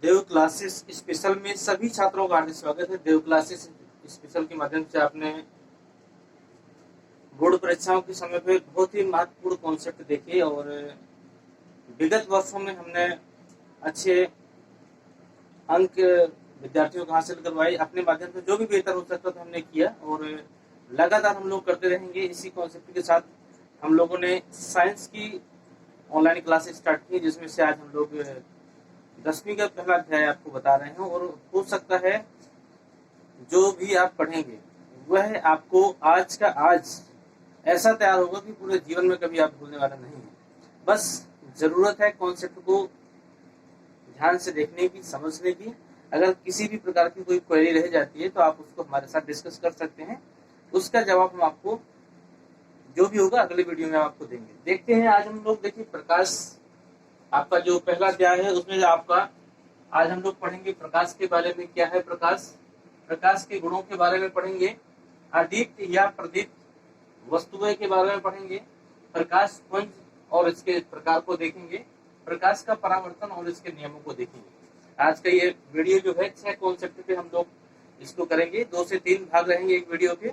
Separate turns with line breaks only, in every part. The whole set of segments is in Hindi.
देव क्लासेस स्पेशल में सभी छात्रों का हार्दिक स्वागत है। देव क्लासेस स्पेशल के माध्यम से आपने बोर्ड परीक्षाओं के समय पे बहुत ही महत्वपूर्ण कॉन्सेप्ट देखे और विगत वर्षों में हमने अच्छे अंक विद्यार्थियों को हासिल करवाए। अपने माध्यम से जो भी बेहतर हो सकता था हमने किया और लगातार हम लोग करते रहेंगे। इसी कॉन्सेप्ट के साथ हम लोगों ने साइंस की ऑनलाइन क्लासेस स्टार्ट की, जिसमें से आज हम लोग 10वीं का पहला अध्याय आपको बता रहे हैं। और हो सकता है जो भी आप पढ़ेंगे वह आपको आज का आज ऐसा तैयार होगा कि पूरे जीवन में कभी आप भूलने वाला नहीं है। बस जरूरत है कॉन्सेप्ट को ध्यान से देखने की, समझने की। अगर किसी भी प्रकार की कोई क्वेरी रह जाती है तो आप उसको हमारे साथ डिस्कस कर सकते हैं। उसका जवाब हम आपको जो भी होगा अगले वीडियो में आपको देंगे। देखते हैं आज हम लोग, देखिए प्रकाश आपका जो पहला अध्याय है उसमें आपका आज हम लोग पढ़ेंगे प्रकाश के बारे में। क्या है प्रकाश? प्रकाश के गुणों के बारे में पढ़ेंगे। अदीप्त या प्रदीप्त वस्तुएं के बारे में पढ़ेंगे। प्रकाश पुंज और इसके प्रकार को देखेंगे। प्रकाश का परावर्तन और इसके नियमों को देखेंगे। आज का ये वीडियो जो है 6 कॉन्सेप्ट पे हम लोग इसको करेंगे। 2 से 3 भाग रहेंगे एक वीडियो के,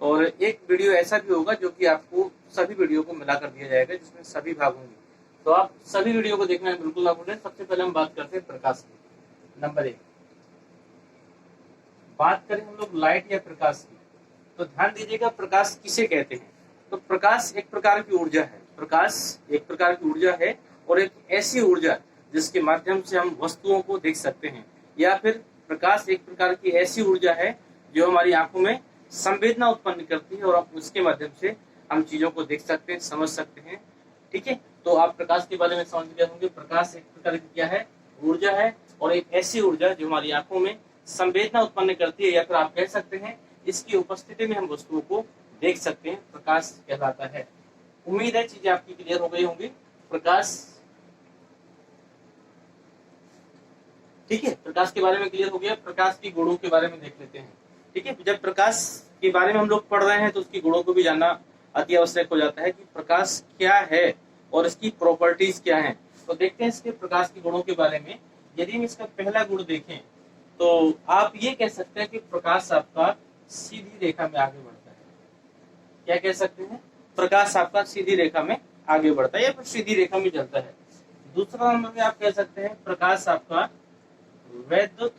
और एक वीडियो ऐसा भी होगा जो कि आपको सभी वीडियो को मिला कर दिया जाएगा, जिसमें सभी भाग होंगे। तो आप सभी वीडियो को देखना है बिल्कुल ना भूलें। सबसे पहले हम बात करते हैं प्रकाश की। नंबर 1 बात करें हम लोग लाइट या प्रकाश की, तो ध्यान दीजिएगा प्रकाश किसे कहते हैं। तो प्रकाश एक प्रकार की ऊर्जा है। प्रकाश एक प्रकार की ऊर्जा है और एक ऐसी ऊर्जा जिसके माध्यम से हम वस्तुओं को देख सकते हैं। या फिर प्रकाश एक प्रकार की ऐसी ऊर्जा है जो हमारी आंखों में संवेदना उत्पन्न करती है और उसके माध्यम से हम चीजों को देख सकते हैं, समझ सकते हैं। ठीक है, तो आप प्रकाश के बारे में समझ गए होंगे। प्रकाश एक प्रकार की क्या है? ऊर्जा है, और एक ऐसी ऊर्जा जो हमारी आंखों में संवेदना उत्पन्न करती है, या फिर आप कह सकते हैं इसकी उपस्थिति में हम वस्तुओं को देख सकते हैं, प्रकाश कहलाता है। उम्मीद है चीजें आपकी क्लियर हो गई होंगी। प्रकाश, ठीक है, प्रकाश के बारे में क्लियर हो गया। प्रकाश की गुणों के बारे में देख लेते हैं। ठीक है, जब प्रकाश के बारे में हम लोग पढ़ रहे हैं तो उसकी गुणों को भी जानना अति आवश्यक हो जाता है कि प्रकाश क्या है और इसकी प्रॉपर्टीज क्या हैं। तो देखते हैं इसके प्रकाश के गुणों के बारे में। यदि हम इसका पहला गुण देखें तो आप ये कह सकते हैं कि प्रकाश आपका सीधी रेखा में आगे बढ़ता है। क्या कह सकते हैं? प्रकाश आपका सीधी रेखा में आगे बढ़ता है या फिर सीधी रेखा में चलता है। दूसरा नंबर में आप कह सकते हैं प्रकाश आपका वैद्युत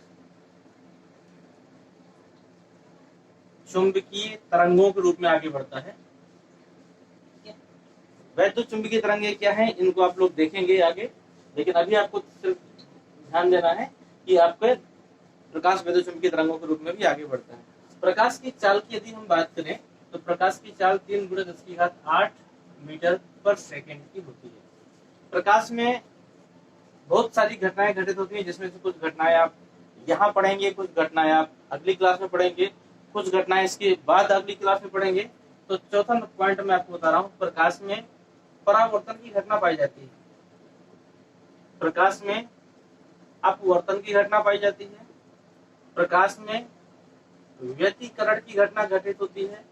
चुंबकीय तरंगों के रूप में आगे बढ़ता है। वैद्युत चुंबकीय तरंगे क्या है, इनको आप लोग देखेंगे आगे, लेकिन अभी आपको सिर्फ ध्यान देना है कि आपके प्रकाश वैद्युत चुंबकीय तरंगों के रूप में भी आगे बढ़ता है। प्रकाश की चाल की यदि हम बात करें तो प्रकाश की चाल 3 × 10⁸ मीटर पर सेकेंड की होती है। प्रकाश में बहुत सारी घटनाएं घटित होती हैं, जिसमें से कुछ घटनाएं आप यहाँ पढ़ेंगे, कुछ घटनाएं आप अगली क्लास में पढ़ेंगे, कुछ घटनाएं इसके बाद अगली क्लास में पढ़ेंगे। तो चौथा पॉइंट मैं आपको बता रहा हूँ, प्रकाश में परावर्तन की घटना पाई जाती है। प्रकाश में अपवर्तन की घटना पाई जाती है। प्रकाश में व्यतिकरण की घटना घटित होती है।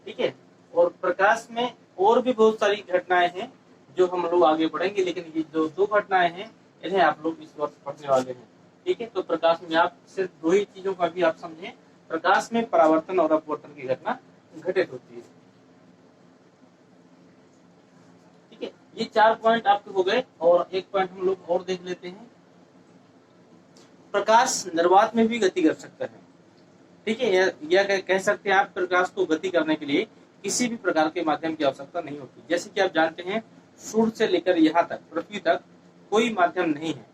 ठीक है, और प्रकाश में और भी बहुत सारी घटनाएं हैं जो हम लोग आगे पढ़ेंगे, लेकिन ये जो 2 घटनाएं हैं इन्हें आप लोग इस वर्ष पढ़ने वाले हैं। ठीक है, तो प्रकाश में आप सिर्फ 2 ही चीजों का भी आप समझें। प्रकाश में परावर्तन और अपवर्तन की घटना घटित होती है। ठीक है, ये 4 पॉइंट आपके हो गए, और एक पॉइंट हम लोग और देख लेते हैं। प्रकाश निर्वात में भी गति कर सकता है। ठीक है, यह कह सकते हैं आप प्रकाश को गति करने के लिए किसी भी प्रकार के माध्यम की आवश्यकता नहीं होती। जैसे कि आप जानते हैं सूर्य से लेकर यहाँ तक, पृथ्वी तक कोई माध्यम नहीं है।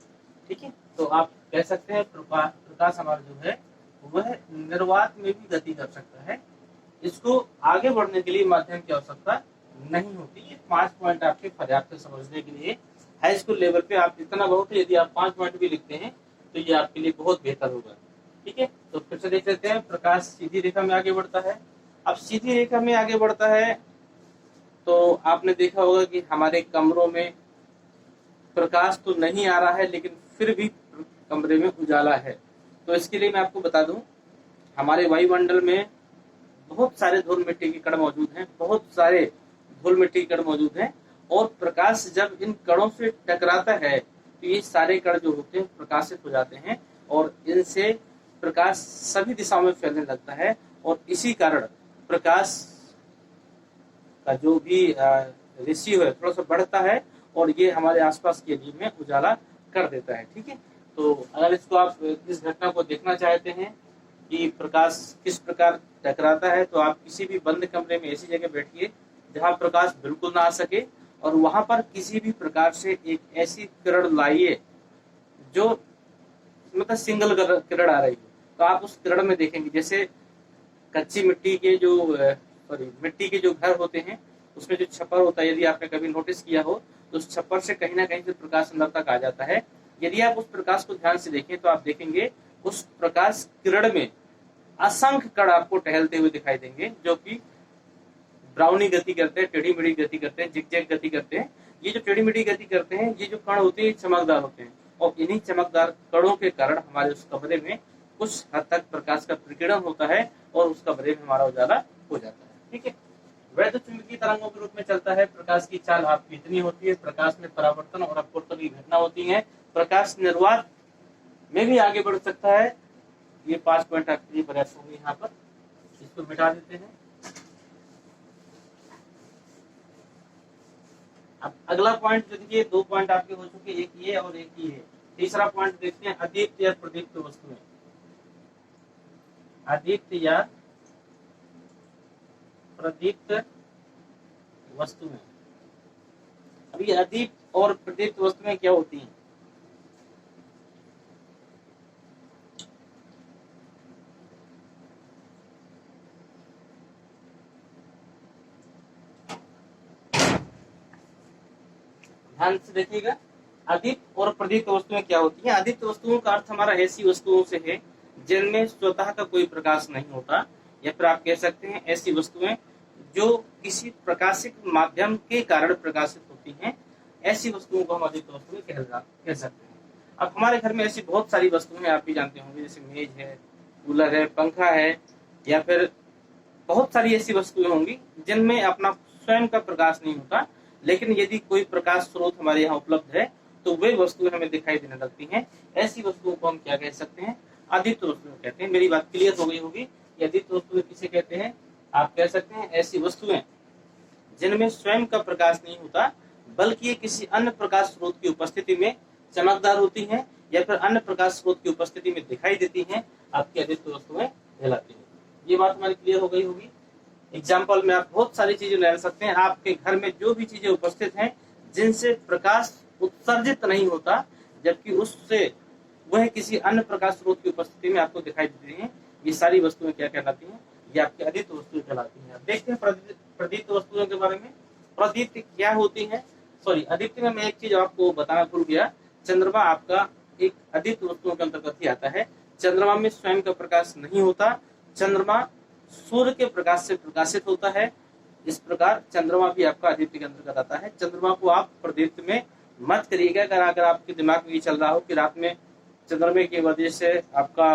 ठीक है, तो आप कह सकते हैं प्रकाश हमारा जो है वह निर्वात में भी गति कर सकता है। इसको आगे बढ़ने के लिए माध्यम की आवश्यकता नहीं होती। ये 5 पॉइंट आपके पर्याप्त समझने के लिए। हाई स्कूल लेवल पे आप इतना बहुत है, यदि आप 5 पॉइंट भी लिखते हैं तो ये आपके लिए बहुत बेहतर होगा। ठीक है, तो फिर से देख लेते हैं। प्रकाश सीधी रेखा में आगे बढ़ता है। अब सीधी रेखा में आगे बढ़ता है तो आपने देखा होगा कि हमारे कमरों में प्रकाश तो नहीं आ रहा है, लेकिन फिर भी कमरे में उजाला है। तो इसके लिए मैं आपको बता दूं, हमारे वायुमंडल में बहुत सारे धूल मिट्टी के कण मौजूद हैं, बहुत सारे धूल मिट्टी के कण मौजूद हैं, और प्रकाश जब इन कणों से टकराता है तो ये सारे कण जो होते हैं प्रकाशित हो जाते हैं और इनसे प्रकाश सभी दिशाओं में फैलने लगता है और इसी कारण प्रकाश का जो भी रेशियो है थोड़ा सा बढ़ता है और ये हमारे आसपास के एरिया में उजाला कर देता है। ठीक है, तो अगर इसको आप इस घटना को देखना चाहते हैं कि प्रकाश किस प्रकार टकराता है, तो आप किसी भी बंद कमरे में ऐसी जगह बैठिए जहां प्रकाश बिल्कुल ना आ सके और वहां पर किसी भी प्रकार से एक ऐसी किरण लाइए जो मतलब सिंगल किरण आ रही है, तो आप उस किरण में देखेंगे जैसे कच्ची मिट्टी के जो मिट्टी के जो घर होते हैं उसमें जो छप्पर होता है, यदि आपने कभी नोटिस किया हो तो उस छप्पर से कहीं ना कहीं से प्रकाश अंदर तक आ जाता है। यदि आप उस प्रकाश को ध्यान से देखें तो आप देखेंगे उस प्रकाश किरण में असंख्य कण आपको टहलते हुए दिखाई देंगे जो कि ब्राउनी गति करते हैं, टेढ़ी मेढ़ी गति करते हैं, जिगजैग गति करते हैं। ये जो टेढ़ी मेढ़ी गति करते हैं, ये जो कण होते हैं चमकदार होते हैं और इन्हीं चमकदार कणों के कारण हमारे उस कमरे में कुछ हद तक प्रकाश का प्रकीर्णन होता है और उस कमरे में हमारा उजाला हो जाता है। ठीक है, वैद्युत चुंबकीय तरंगों के रूप में चलता है। प्रकाश की चाल आपकी इतनी होती है, प्रकाश में परावर्तन और अपवर्तन की घटना होती है। प्रकाश निर्वात में भी आगे बढ़ सकता है। ये 5 पॉइंट आपके लिए पर्याप्त होंगे। यहाँ पर इसको मिटा देते हैं। अब अगला पॉइंट जो देखिए 2 पॉइंट आपके हो चुके, एक ये और एक ये है। तीसरा पॉइंट देखते हैं, अदीप्त या प्रदीप्त वस्तुएं। अदीप्त या प्रदीप्त वस्तुएं। अब ये अदीप्त और प्रदीप्त वस्तुएं क्या होती हैं? ध्यान से देखिएगा, अदीप्त और प्रदीप्त वस्तुएं क्या होती हैं। अदीप्त वस्तुओं का अर्थ हमारा ऐसी वस्तुओं से है जिनमें स्वतः का कोई प्रकाश नहीं होता, या फिर आप कह सकते हैं ऐसी वस्तुएं जो किसी प्रकाशिक माध्यम के कारण प्रकाशित होती हैं। ऐसी वस्तुओं को हम अदीप्त वस्तुएं कह सकते हैं। अब हमारे घर में ऐसी बहुत सारी वस्तुएं आप भी जानते होंगे, जैसे मेज है, कूलर है, पंखा है, या फिर बहुत सारी ऐसी वस्तुएं होंगी जिनमें अपना स्वयं का प्रकाश नहीं होता, लेकिन यदि कोई प्रकाश स्रोत हमारे यहाँ उपलब्ध है तो वे वस्तुएं हमें दिखाई देने लगती हैं। ऐसी वस्तुओं को हम क्या कह सकते हैं? अदीप्त वस्तुएं कहते हैं। मेरी बात क्लियर हो गई होगी। अदीप्त वस्तुएं किसे कहते हैं? आप कह सकते हैं ऐसी वस्तुएं जिनमें स्वयं का प्रकाश नहीं होता, बल्कि ये किसी अन्य प्रकाश स्रोत की उपस्थिति में चमकदार होती हैं या फिर अन्य प्रकाश स्रोत की उपस्थिति में दिखाई देती हैं। आपकी अदीप्त वस्तुएं कहलाती हैं। ये बात हमारी क्लियर हो गई होगी। एग्जाम्पल में आप बहुत सारी चीजें ले सकते हैं। आपके घर में जो भी चीजें उपस्थित हैं जिनसे प्रकाश उत्सर्जित नहीं होता, जबकि उससे वह किसी अन्य प्रकाश स्रोत की उपस्थिति में आपको दिखाई देती हैं, ये सारी वस्तुएं क्या कहलाती हैं? ये आपकी अदीप्त वस्तुएं कहलाती हैं। अब देखते हैं प्रदीप्त वस्तुओं के बारे में। प्रदीप्त क्या होती है? सॉरी, अदीप्त में मैं एक चीज आपको बताना भूल गया। चंद्रमा आपका एक अदीप्त वस्तुओं के अंतर्गत ही आता है। चंद्रमा में स्वयं का प्रकाश नहीं होता, चंद्रमा सूर्य के प्रकाश से प्रकाशित होता है। इस प्रकार चंद्रमा भी आपका अदीप्त के अंतर्गत आता है। चंद्रमा को आप प्रदीप्त में मत करिएगा। अगर आपके दिमाग में ये चल रहा हो कि रात में चंद्रमा की वजह से आपका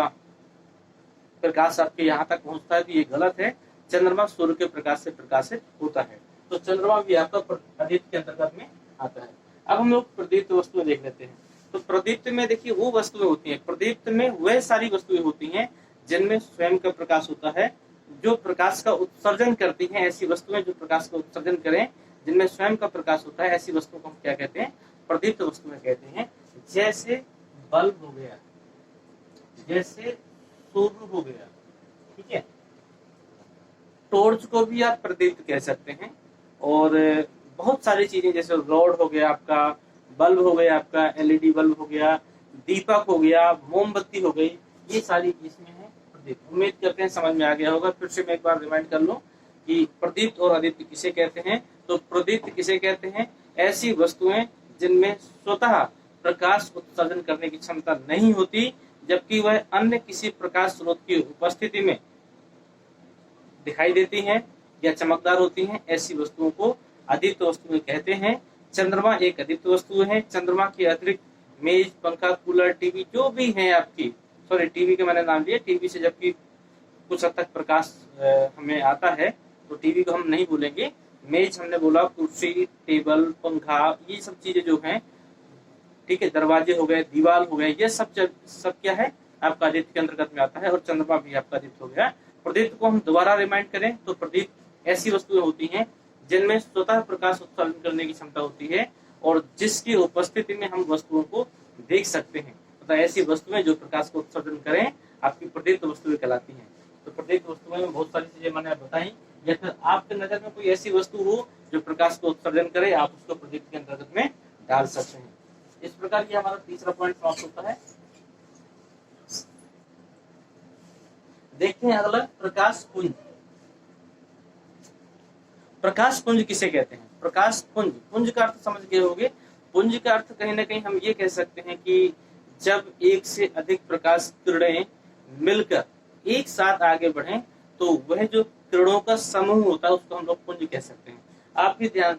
प्रकाश आपके यहाँ तक पहुंचता है, तो ये गलत है। चंद्रमा सूर्य के प्रकाश से प्रकाशित होता है, तो चंद्रमा भी आपका अदीप्त के अंतर्गत में आता है। अब हम लोग प्रदीप्त वस्तुएं देख लेते हैं। तो प्रदीप्त में देखिए वो वस्तुएं होती हैं, प्रदीप्त में वह सारी वस्तुएं होती हैं जिनमें स्वयं का प्रकाश होता है, जो प्रकाश का उत्सर्जन करती हैं। ऐसी वस्तुएं जो प्रकाश का उत्सर्जन करें, जिनमें स्वयं का प्रकाश होता है, ऐसी वस्तुओं को हम क्या कहते हैं? प्रदीप्त वस्तुएं कहते हैं। जैसे बल्ब हो गया, जैसे सूर्य हो गया, ठीक है। टॉर्च को भी आप प्रदीप्त कह सकते हैं। और बहुत सारी चीजें, जैसे रॉड हो गया आपका, बल्ब हो गया आपका, एलईडी बल्ब हो गया, दीपक हो गया, मोमबत्ती हो गई, ये सारी इसमें है प्रदीप्त। उम्मीद करते हैं समझ में आ गया होगा। फिर से मैं एक बार रिमाइंड कर लूं कि प्रदीप्त और अदीप्त किसे कहते हैं। तो प्रदीप्त किसे कहते हैं? ऐसी वस्तुएं जिनमें स्वतः प्रकाश उत्सर्जन करने की क्षमता नहीं होती, जबकि वह अन्य किसी प्रकाश स्रोत की उपस्थिति में दिखाई देती हैं या चमकदार होती हैं। ऐसी वस्तुओं को अदीप्त वस्तुएं कहते हैं। चंद्रमा एक अदीप्त वस्तु है। चंद्रमा के अतिरिक्त मेज, पंखा, कूलर, टीवी जो भी है आपकी, सॉरी टीवी का मैंने नाम लिया, टीवी से जबकि कुछ हद तक प्रकाश हमें आता है, तो टीवी को हम नहीं बोलेंगे। मेज हमने बोला, कुर्सी, टेबल, पंखा, ये सब चीजें जो हैं ठीक है, दरवाजे हो गए, दीवार हो गए, ये सब क्या है आपका आदित्य के अंतर्गत में आता है। और चंद्रमा भी आपका आदित्य हो गया। प्रदीप्त को हम दोबारा रिमाइंड करें तो प्रदीप्त ऐसी वस्तुएं होती हैं जिनमें स्वतः प्रकाश उत्सर्जन करने की क्षमता होती है और जिसकी उपस्थिति में हम वस्तुओं को देख सकते हैं। तो ऐसी वस्तुएं जो प्रकाश को उत्सर्जन करें आपकी प्रदीप्त वस्तुएं कहलाती हैं। तो प्रदीप्त वस्तुओं में बहुत सारी चीजें मैंने बताई, या फिर आपके नजर में कोई ऐसी वस्तु हो जो प्रकाश को उत्सर्जन करे, आप उसको प्रदीप्त के अंतर्गत में डाल सकते हैं। इस प्रकार ये हमारा तीसरा पॉइंट समाप्त होता है। देखते हैं अगला, प्रकाश पुंज। प्रकाश पुंज किसे कहते हैं? प्रकाश पुंज, पुंज का अर्थ समझ गए होंगे। पुंज का अर्थ कहीं ना कहीं हम ये कह सकते हैं कि जब एक से अधिक प्रकाश किरणें मिलकर एक साथ आगे बढ़ें तो वह जो किरणों का समूह होता है उसको हम लोग पुंज कह सकते हैं। आप भी ध्यान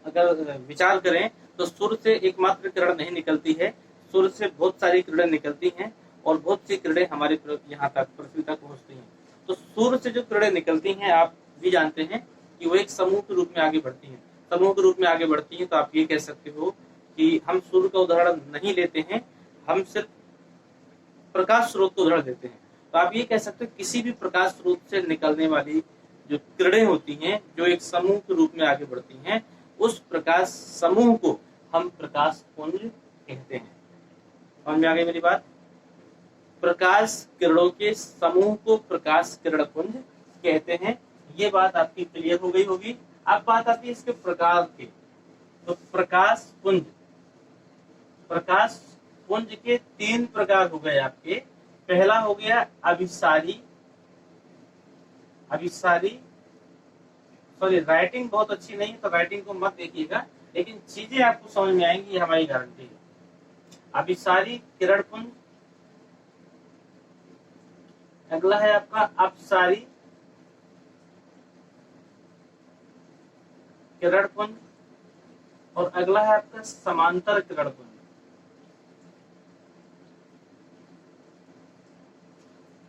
अगर विचार करें तो सूर्य से एकमात्र किरण नहीं निकलती है, सूर्य से बहुत सारी किरणें निकलती हैं और बहुत सी किरणें हमारे यहाँ तक पृथ्वी तक पहुंचती हैं। तो सूर्य से जो किरणें निकलती हैं आप भी जानते हैं कि वो एक समूह के रूप में आगे बढ़ती हैं। समूह के रूप में आगे बढ़ती हैं तो आप ये कह सकते हो कि हम सूर्य का उदाहरण नहीं लेते हैं, हम सिर्फ प्रकाश स्रोत को उदाहरण देते हैं। तो आप ये कह सकते हो किसी भी प्रकाश स्रोत से निकलने वाली जो किरणें होती हैं जो एक समूह के रूप में आगे बढ़ती हैं, उस प्रकाश समूह को हम प्रकाश पुंज कहते हैं। समझ में आ गई मेरी बात? प्रकाश किरणों के समूह को प्रकाश किरण पुंज कहते हैं। ये बात आपकी क्लियर हो गई होगी। अब बात आती है इसके प्रकार की। तो प्रकाश पुंज, प्रकाश पुंज के 3 प्रकार हो गए आपके। पहला हो गया अभिसारी। अभिसारी, सॉरी राइटिंग बहुत अच्छी नहीं है तो राइटिंग को मत देखिएगा, लेकिन चीजें आपको समझ में आएंगी, ये हमारी गारंटी है। अभिसारी किरण पुंज, अगला है आपका अपसारी किरण पुंज और अगला है आपका समांतर किरण पुंज।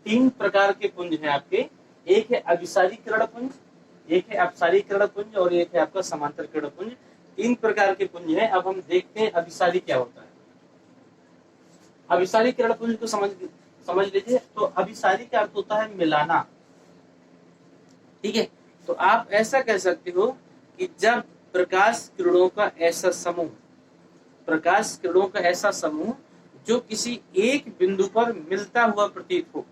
3 प्रकार के पुंज हैं आपके। एक है अभिसारी किरण पुंज, एक है अपसारी किरण पुंज और एक है आपका समांतर किरण पुंज। 3 प्रकार के पुंज हैं। अब हम देखते हैं अभिसारी क्या होता है। अभिसारी किरण पुंज को समझ लीजिए। तो अभिसारी का अर्थ होता है मिलाना, ठीक है। तो आप ऐसा कह सकते हो कि जब प्रकाश किरणों का ऐसा समूह, प्रकाश किरणों का ऐसा समूह जो किसी एक बिंदु पर मिलता हुआ प्रतीत हो,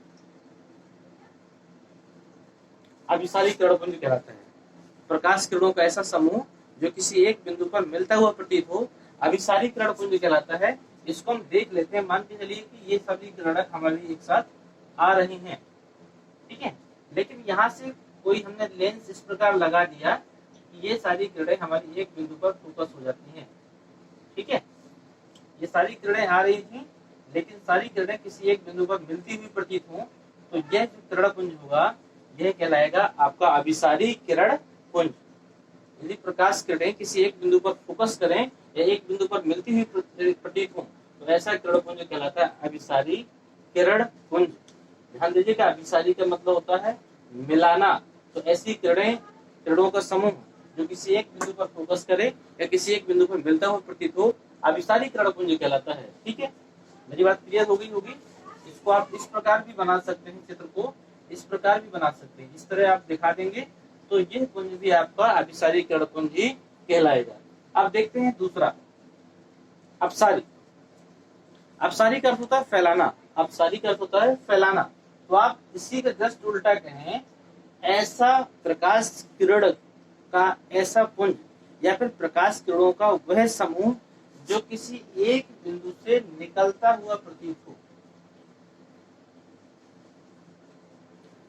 अभिसारी किरण पुंज कहलाता है। प्रकाश किरणों का ऐसा समूह जो किसी एक बिंदु पर मिलता हुआ प्रतीत हो, अभिसारी किरण पुंज कहलाता है। इसको हम देख लेते हैं। मान के चलिए कि ये सभी किरणें हमारी एक साथ आ रही हैं, ठीक है। लेकिन यहाँ से कोई हमने लेंस इस प्रकार लगा दिया कि ये सारी किरणें हमारी एक बिंदु पर फोकस हो जाती हैं, ठीक है। ये सारी किरणें आ रही थी लेकिन सारी किरणें किसी एक बिंदु पर मिलती हुई प्रतीत हो, तो यह जो किरण पुंज होगा यह कहलाएगा आपका अभिसारी किरण पुंज। यदि प्रकाश किरणें किसी एक बिंदु पर फोकस करें या एक बिंदु पर मिलती हुई प्रतीत हो तो ऐसा किरण पुंज कहलाता है अभिसारी किरण पुंज। ध्यान दीजिएगा, अभिसारी का मतलब होता है मिलाना। तो ऐसी किरणों का समूह जो किसी एक बिंदु पर फोकस करे या किसी एक बिंदु पर मिलता हुआ प्रतीत हो, अभिसारी किरण पुंज कहलाता है, ठीक है। मेरी बात क्लियर हो गई होगी। इसको आप इस प्रकार भी बना सकते हैं, चित्र को इस प्रकार भी बना सकते हैं। इस तरह आप दिखा देंगे तो यह पुंज भी आपका अभिसारी किरण पुंज ही कहलाएगा। अब देखते हैं दूसरा, अपसारी। अपसारी का अर्थ होता है फैलाना। अपसारी का अर्थ होता है फैलाना। तो आप इसी का जस्ट उल्टा कहें, ऐसा प्रकाश किरण का ऐसा पुंज या फिर प्रकाश किरणों का वह समूह जो किसी एक बिंदु से निकलता हुआ प्रतीत हो।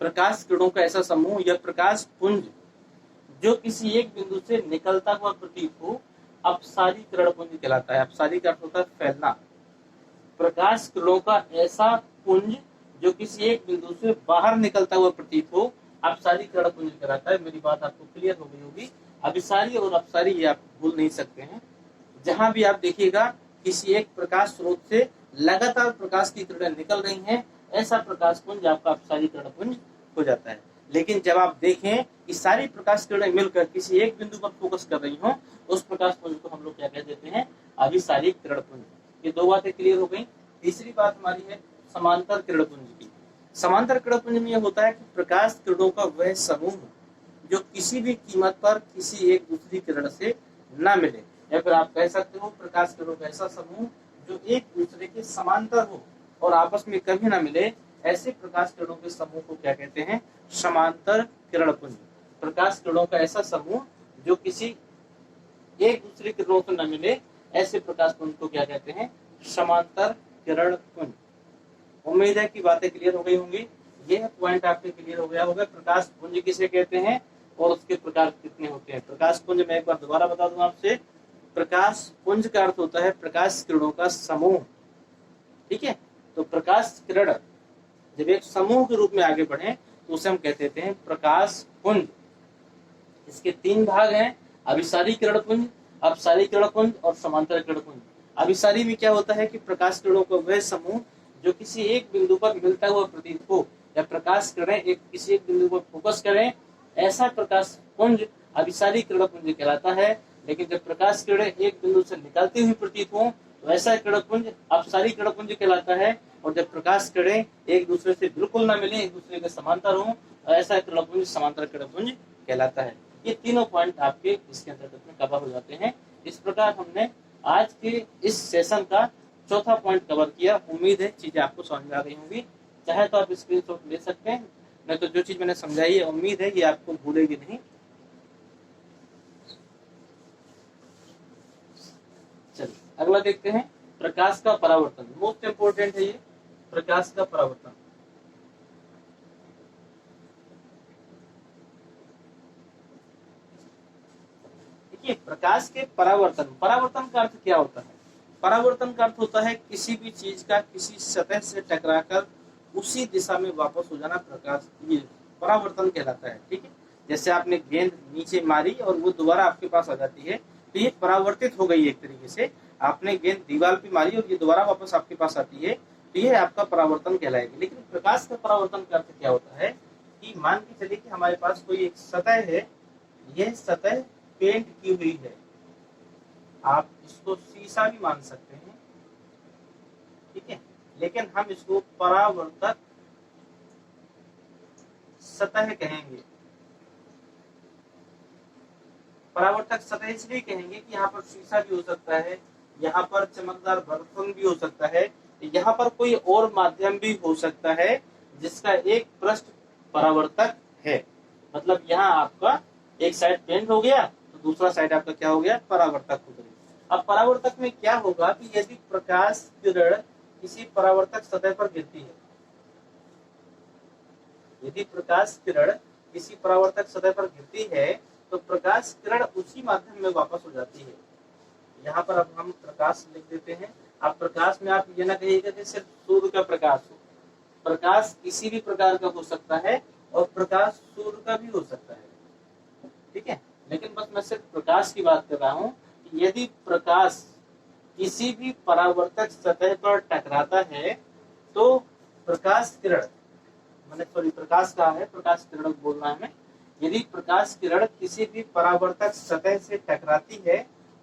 प्रकाश किरणों का ऐसा समूह या प्रकाश पुंज जो किसी एक बिंदु से निकलता हुआ प्रतीत हो, अपसारी किरण पुंज कहलाता है। अपसारी का अर्थ होता है फैलना। प्रकाश किरणों का ऐसा पुंज जो किसी एक बिंदु से बाहर निकलता हुआ प्रतीत हो, अपसारी किरण पुंज कहलाता है। मेरी बात आपको क्लियर हो गई होगी। अभिसारी और अपसारी ये आप भूल नहीं सकते हैं। जहां भी आप देखिएगा किसी एक प्रकाश स्रोत से लगातार प्रकाश की किरणें निकल रही हैं, ऐसा प्रकाश पुंज आपका अपसारी किरण पुंज हो जाता है। लेकिन जब आप देखें कि सारी प्रकाश किरणें मिलकर किसी एक बिंदु पर फोकस कर रही हो, उस प्रकाश पुंज को हम लोग क्या कह देते हैं? अभिसारी किरण पुंज। ये दो बातें क्लियर हो गई। तीसरी बात हमारी है समांतर किरणपुंज की। समांतर किरणपुंज में यह होता है कि प्रकाश किरणों का वह समूह जो किसी भी कीमत पर किसी एक दूसरी किरण से न मिले, या फिर आप कह सकते हो प्रकाश किरणों का ऐसा समूह जो एक दूसरे के समांतर हो और आपस में कभी ना मिले, ऐसे प्रकाश किरणों के समूह को क्या कहते हैं? समांतर किरणपुंज। प्रकाश किरणों का ऐसा समूह जो किसी एक दूसरे किरणों से न मिले, ऐसे प्रकाश पुंज को क्या कहते हैं? समांतर किरणपुंज। उम्मीद है कि बातें क्लियर हो गई होंगी। यह पॉइंट आपके क्लियर हो गया होगा। प्रकाश पुंज किसे कहते हैं और उसके प्रकार कितने होते हैं। प्रकाश पुंज मैं एक बार दोबारा बता दूं आपसे, प्रकाश पुंज का अर्थ होता है प्रकाश किरणों का समूह। ठीक है, तो प्रकाश किरण जब एक समूह के रूप में आगे बढ़े तो उसे हम कहते हैं प्रकाश पुंज। इसके तीन भाग हैं, अभिसारी किरण पुंज, अपसारी किरण पुंज और समांतर किरण पुंज। अभिसारी में क्या होता है कि प्रकाश किरणों का वह समूह जो किसी एक बिंदु पर मिलता हुआ प्रतीत हो, या प्रकाश किरणें किसी एक बिंदु पर फोकस करें, ऐसा प्रकाश पुंज अभिसारी किरण पुंज कहलाता है। लेकिन जब प्रकाश किरणें एक बिंदु से निकलती हुई प्रतीत हो तो ऐसा किरण पुंज अपसारी किरण पुंज कहलाता है। और जब प्रकाश किरणें एक दूसरे से बिल्कुल न मिले, एक दूसरे के समांतर हो, तो ऐसा किरण पुंज समांतर किरण पुंज कहलाता है। ये तीनों पॉइंट आपके इसके अंतर्गत में कवर हो जाते हैं। इस प्रकार हमने आज के इस सेशन का चौथा पॉइंट कवर किया। उम्मीद है चीजें आपको समझ में आ गई होंगी। चाहे तो आप स्क्रीनशॉट ले सकते हैं, नहीं तो जो चीज मैंने समझाई है उम्मीद है ये आपको भूलेगी नहीं। चलिए अगला देखते हैं, प्रकाश का परावर्तन। मोस्ट इंपोर्टेंट है ये, प्रकाश का परावर्तन। देखिए प्रकाश के परावर्तन, परावर्तन का अर्थ क्या होता है? परावर्तन का अर्थ होता है किसी भी चीज का किसी सतह से टकराकर उसी दिशा में वापस हो जाना, प्रकाश ये परावर्तन कहलाता है। ठीक है, जैसे आपने गेंद नीचे मारी और वो दोबारा आपके पास आ जाती है, तो ये परावर्तित हो गई एक तरीके से। आपने गेंद दीवार पे मारी और ये दोबारा वापस आपके पास आती है, तो ये आपका परावर्तन कहलाएगी। लेकिन प्रकाश का परावर्तन का अर्थ क्या होता है कि मान के चलिए कि हमारे पास कोई एक सतह है, यह सतह पेंट की हुई है, आप इसको शीशा भी मान सकते हैं। ठीक है, लेकिन हम इसको परावर्तक सतह कहेंगे। परावर्तक सतह इसलिए कहेंगे कि यहाँ पर शीशा भी हो सकता है, यहाँ पर चमकदार बर्तन भी हो सकता है, यहाँ पर कोई और माध्यम भी हो सकता है जिसका एक पृष्ठ परावर्तक है। मतलब यहाँ आपका एक साइड पेंट हो गया तो दूसरा साइड आपका क्या हो गया? परावर्तक हो गया। अब परावर्तक में क्या होगा कि यदि प्रकाश किरण किसी परावर्तक सतह पर गिरती है, यदि प्रकाश किरण किसी परावर्तक सतह पर गिरती है तो प्रकाश किरण उसी माध्यम में वापस हो जाती है। यहाँ पर अब हम प्रकाश लिख देते हैं। अब प्रकाश में आप ये ना कहिएगा कि सिर्फ सूर्य का प्रकाश हो, प्रकाश किसी भी प्रकार का हो सकता है और प्रकाश सूर्य का भी हो सकता है। ठीक है, लेकिन बस मैं सिर्फ प्रकाश की बात कर रहा हूँ कि यदि प्रकाश किसी भी परावर्तक सतह पर टकराता है तो प्रकाश किरण, मैंने सॉरी प्रकाश कहा है, प्रकाश किरण बोलना है हमें। यदि प्रकाश किरण किसी भी परावर्तक सतह से टकराती है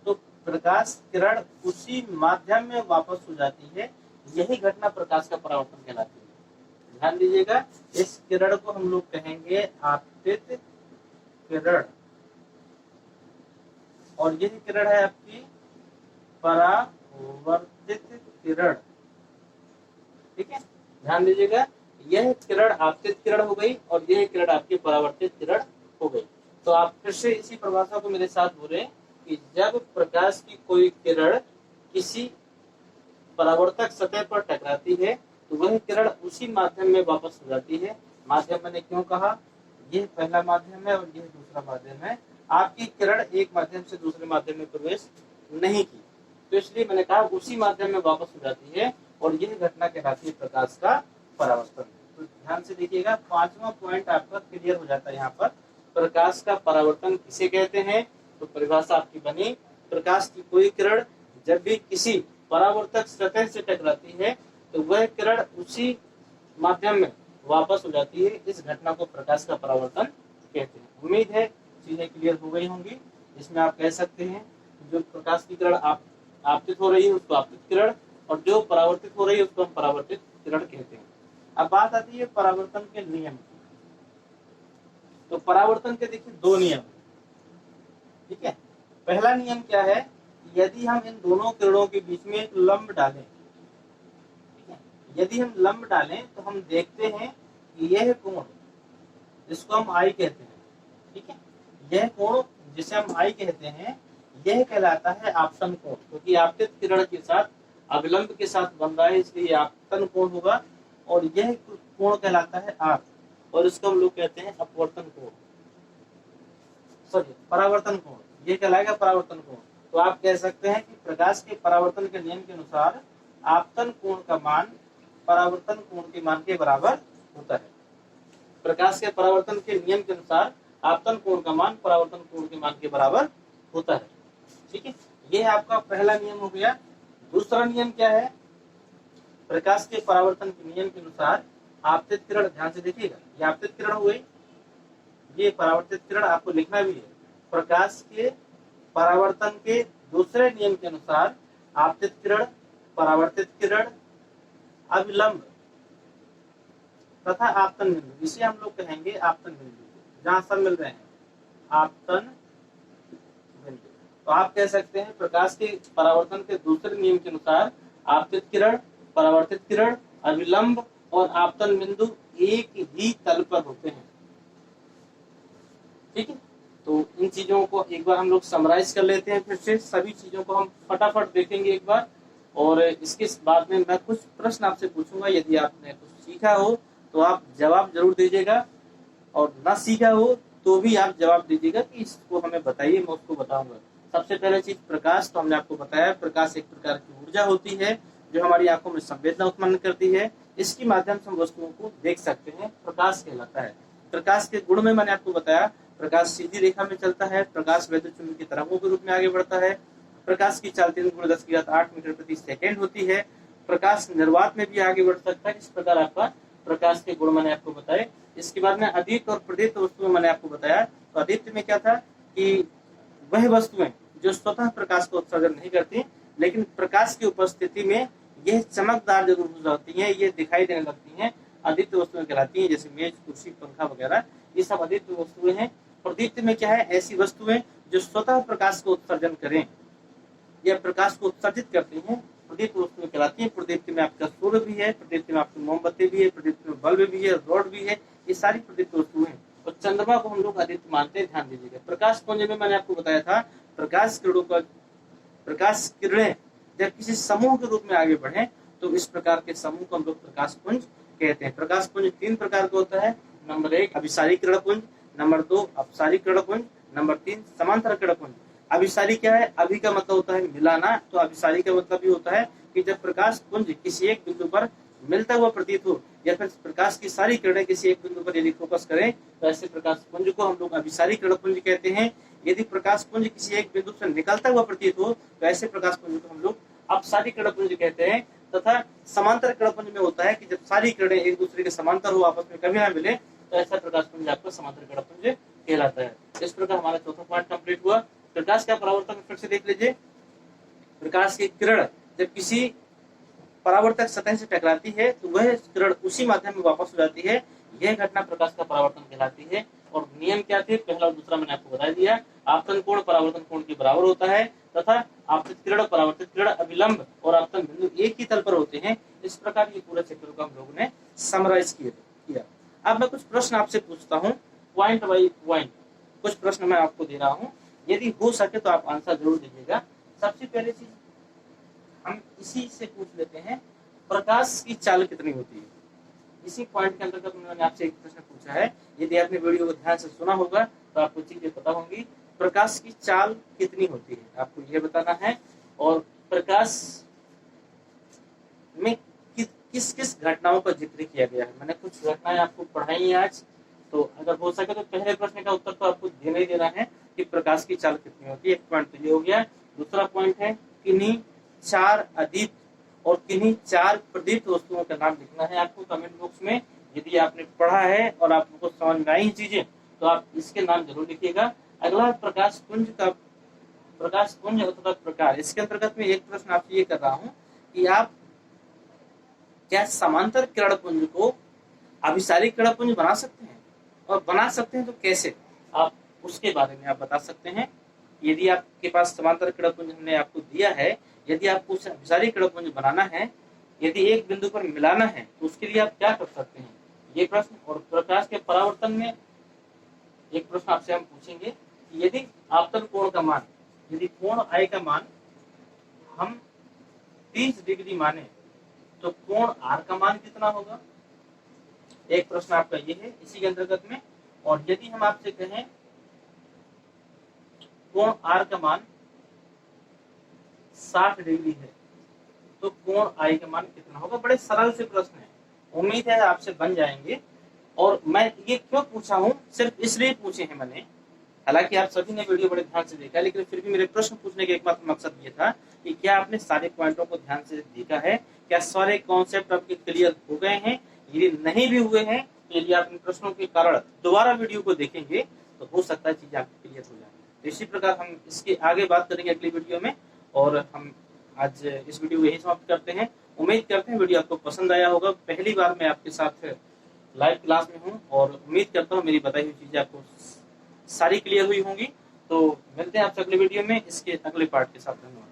तो प्रकाश किरण उसी माध्यम में वापस हो जाती है। यही घटना प्रकाश का परावर्तन कहलाती है। ध्यान दीजिएगा, इस किरण को हम लोग कहेंगे आपतित किरण, और यही किरण है आपकी परावर्तित किरण। ठीक है, ध्यान दीजिएगा, यह किरण आपतित किरण हो गई और यह किरण आपकी परावर्तित किरण हो गई। तो आप फिर से इसी परिभाषा को मेरे साथ बोले कि जब प्रकाश की कोई किरण किसी परावर्तक सतह पर टकराती है तो वह किरण उसी माध्यम में वापस हो जाती है। माध्यम मैंने क्यों कहा? यह पहला माध्यम है और यह दूसरा माध्यम है। आपकी किरण एक माध्यम से दूसरे माध्यम में प्रवेश नहीं की, तो इसलिए मैंने कहा उसी माध्यम में वापस हो जाती है और यह घटना कहलाती है प्रकाश का परावर्तन। तो ध्यान से देखिएगा, पांचवा पॉइंट आपका क्लियर हो जाता है। यहाँ पर प्रकाश का परावर्तन किसे कहते हैं? तो परिभाषा आपकी बनी, प्रकाश की कोई किरण जब भी किसी परावर्तक सतह से टकराती है तो वह किरण उसी माध्यम में वापस हो जाती है। इस घटना को प्रकाश का परावर्तन कहते हैं। उम्मीद है चीजें क्लियर हो गई होंगी। इसमें आप कह सकते हैं जो प्रकाश की किरण आपतित हो रही है उसको आपतित किरण, और जो परावर्तित हो रही है उसको हम परावर्तित किरण कहते हैं। अब बात आती है परावर्तन के नियम की। तो परावर्तन के देखिए दो नियम, ठीक है। पहला नियम क्या है, यदि हम इन दोनों किरणों के बीच में एक लंब डालें, ठीक है, यदि हम लंब डालें तो हम देखते हैं कि यह कोण, जिसको हम आई कहते हैं, ठीक है, यह कोण जिसे हम आई कहते हैं, यह कहलाता है आपतन कोण, क्योंकि आपतित किरण के साथ अविलंब के साथ बन रहा है, इसलिए आपतन कोण होगा। और यह कोण कहलाता है आर, और इसको हम लोग कहते हैं अपवर्तन कोण, सॉरी परावर्तन कोण, ये कहलाएगा परावर्तन कोण। तो आप कह सकते हैं कि प्रकाश के परावर्तन के नियम के अनुसार आपतन कोण का मान परावर्तन कोण के मान के बराबर होता है। प्रकाश के परावर्तन के नियम के अनुसार आपतन कोण का मान परावर्तन कोण के मान के बराबर होता है, ठीक है। ये आपका पहला नियम हो गया। दूसरा नियम क्या है, प्रकाश के परावर्तन के नियम के अनुसार आपतित किरण, ध्यान से देखिएगा, ये आपतित किरण हुई, ये परावर्तित किरण, आपको लिखना भी है। प्रकाश के परावर्तन के दूसरे नियम के अनुसार आपतित किरण, परावर्तित किरण, अविलंब तथा आपतन बिंदु, इसे हम लोग कहेंगे आपतन बिंदु, जहां सब मिल रहे हैं, आपतन बिंदु। तो आप कह सकते हैं प्रकाश के परावर्तन के दूसरे नियम के अनुसार आपतित किरण, परावर्तित किरण, अविलंब और आपतन बिंदु एक ही तल पर होते हैं, ठीक है। तो इन चीजों को एक बार हम लोग समराइज कर लेते हैं, फिर से सभी चीजों को हम फटाफट देखेंगे एक बार, और इसके बाद में मैं कुछ प्रश्न आपसे पूछूंगा। यदि आपने कुछ सीखा हो तो आप जवाब जरूर दीजिएगा, और ना सीखा हो तो भी आप जवाब दीजिएगा कि इसको हमें बताइए, मैं उसको बताऊंगा। सबसे पहले चीज प्रकाश, तो हमने आपको बताया प्रकाश एक प्रकार की ऊर्जा होती है जो हमारी आंखों में संवेदना उत्पन्न करती है, इसके माध्यम से हम वस्तुओं को देख सकते हैं, प्रकाश कहलाता है। प्रकाश के गुण में मैंने आपको बताया, प्रकाश सीधी रेखा में चलता है, प्रकाश वैद्युत चुंबकीय तरंगों के रूप में आगे बढ़ता है, प्रकाश की चाल 3×10⁸ मीटर प्रति सेकेंड होती है, प्रकाश निर्वात में भी आगे बढ़ सकता है। इस प्रकार आपका प्रकाश के गुण मैंने आपको बताए। इसके बाद में अदीप्त और प्रदीप्त वस्तुएं मैंने आपको बताया। तो अदीप्त में क्या था कि वह वस्तुएं जो स्वतः प्रकाश को उत्सर्जन नहीं करती, लेकिन प्रकाश की उपस्थिति में यह चमकदार जरूर हो जाती हैं, ये दिखाई देने लगती हैं, अदीप्त वस्तुएं कहलाती हैं, जैसे मेज, कुर्सी, पंखा वगैरह, ये सब अदीप्त वस्तुएं हैं। प्रदीप्त में क्या है, ऐसी वस्तुएं जो स्वतः प्रकाश को उत्सर्जन करें या प्रकाश को उत्सर्जित करती हैं, प्रदीप्त वस्तुएं कहलाती हैं। प्रदीप्त में आपका सूर्य भी है, प्रदीप्त में आपकी मोमबत्ती भी है, प्रदीप्त में बल्ब भी है, रॉड भी है, ये सारी प्रदीप्त वस्तुएं हैं। और चंद्रमा को हम लोग अदीप्त मानते हैं, ध्यान दीजिएगा। प्रकाश पुंज में मैंने आपको बताया था, प्रकाश किरणें जब किसी समूह के रूप में आगे बढ़े तो इस प्रकार के समूह को हम लोग प्रकाश पुंज कहते हैं। प्रकाश पुंज 3 प्रकार का होता है। नंबर 1 अभिसारी किरण पुंज, नंबर 2 अपसारी किरण पुंज, नंबर 3 समांतर किरण पुंज। अभिसारी क्या है, अभी का मतलब होता है मिलाना, तो अभिसारी का मतलब भी होता है कि जब प्रकाश पुंज किसी एक बिंदु पर मिलता हुआ प्रतीत हो, या फिर प्रकाश की सारी किरणें किसी एक बिंदु पर यदि फोकस करें तो ऐसे प्रकाश पुंज को हम लोग अभिसारी किरण पुंज कहते हैं। यदि प्रकाश पुंज किसी एक बिंदु से निकलता हुआ प्रतीत हो तो ऐसे प्रकाश पुंज को हम लोग अपसारी किरण पुंज कहते हैं। तथा समांतर किरण पुंज में होता है कि जब सारी किरणें एक दूसरे के समांतर हो, आपस में कभी ना मिले, तो ऐसा प्रकाश पुंज आपका समांतर किरण पुंज कहलाता है। इस प्रकार हमारा चौथा पॉइंट कंप्लीट हुआ। प्रकाश का परावर्तन फिर से देख लीजिए। प्रकाश की किरण जब किसी परावर्तक सतह से टकराती है तो वह किरण उसी माध्यम में वापस हो जाती है, यह घटना प्रकाश का परावर्तन कहलाती है। और नियम क्या थे, पहला और दूसरा मैंने आपको बता दिया। आपतन कोण परावर्तन कोण के बराबर होता है, तथा आपतित किरण परावर्तित किरण अविलंब और आपतन बिंदु एक ही तल पर होते हैं। इस प्रकार ये पूरे चैप्टर को हम लोगों ने समराइज किया। अब मैं कुछ प्रश्न आपसे पूछता हूँ, पॉइंट बाई पॉइंट कुछ प्रश्न मैं आपको दे रहा हूँ, यदि हो सके तो आप आंसर जरूर दीजिएगा। सबसे पहले चीज हम इसी से पूछ लेते हैं, प्रकाश की चाल कितनी होती है। इसी पॉइंट के अंतर्गत मैंने आपसे एक प्रश्न पूछा है, यदि आपने वीडियो को ध्यान से सुना होगा तो आपको चीजें पता होंगी। प्रकाश की चाल कितनी होती है आपको यह बताना है, और प्रकाश में किस किस घटनाओं का जिक्र किया गया है। मैंने कुछ घटनाएं आपको पढ़ाई है आज, तो अगर हो सके तो पहले प्रश्न का उत्तर तो आपको देना ही देना है कि प्रकाश की चाल कितनी होती है। एक पॉइंट तो ये हो गया। दूसरा पॉइंट है किन्हीं 4 अदीप्त और किन्हीं 4 प्रदीप्त वस्तुओं का नाम लिखना है आपको कमेंट बॉक्स में। यदि आपने पढ़ा है और आपको समझ में आई चीजें तो आप इसके नाम जरूर लिखिएगा। अगला प्रकाश पुंज अथवा प्रकार, इसके अंतर्गत में एक प्रश्न आपसे ये कर रहा हूँ कि आप क्या समांतर किरण पुंज को अभिसारी किरण पुंज बना सकते हैं, और बना सकते हैं तो कैसे, आप उसके बारे में आप बता सकते हैं। यदि आपके पास समांतर किरण पुंज हमने आपको दिया है, यदि आपको उसे अभिसारी किरण पुंज बनाना है, यदि एक बिंदु पर मिलाना है, तो उसके लिए आप क्या कर सकते हैं, ये प्रश्न। और प्रकाश के परावर्तन में एक प्रश्न आपसे हम पूछेंगे कि यदि आपतन कोण का मान, यदि कोण I का मान हम 30 डिग्री माने तो कोण R का मान कितना होगा, एक प्रश्न आपका ये है इसी के अंतर्गत में। और यदि हम आपसे कहें कोण R का मान 60 डिग्री है तो कोण I का मान कितना होगा। बड़े सरल से प्रश्न है, उम्मीद है आपसे बन जाएंगे। और मैं ये क्यों पूछा हूँ, सिर्फ इसलिए पूछे हैं मैंने, हालांकि आप सभी ने वीडियो बड़े ध्यान से देखा, लेकिन फिर भी मेरे प्रश्न पूछने का एकमात्र मकसद ये था कि क्या आपने सारे पॉइंटों को ध्यान से देखा है, क्या सारे कॉन्सेप्ट आपके क्लियर हो गए हैं। यदि नहीं भी हुए हैं तो यदि आप इन प्रश्नों के कारण दोबारा वीडियो को देखेंगे तो हो सकता है चीजें आपकी क्लियर हो जाए। तो इसी प्रकार हम इसके आगे बात करेंगे अगली वीडियो में, और हम आज इस वीडियो को यही समाप्त करते हैं। उम्मीद करते हैं वीडियो आपको पसंद आया होगा। पहली बार मैं आपके साथ लाइव क्लास में हूँ और उम्मीद करता हूँ मेरी बताई हुई चीजें आपको सारी क्लियर हुई होंगी। तो मिलते हैं आपसे अगले वीडियो में इसके अगले पार्ट के साथ। धन्यवाद।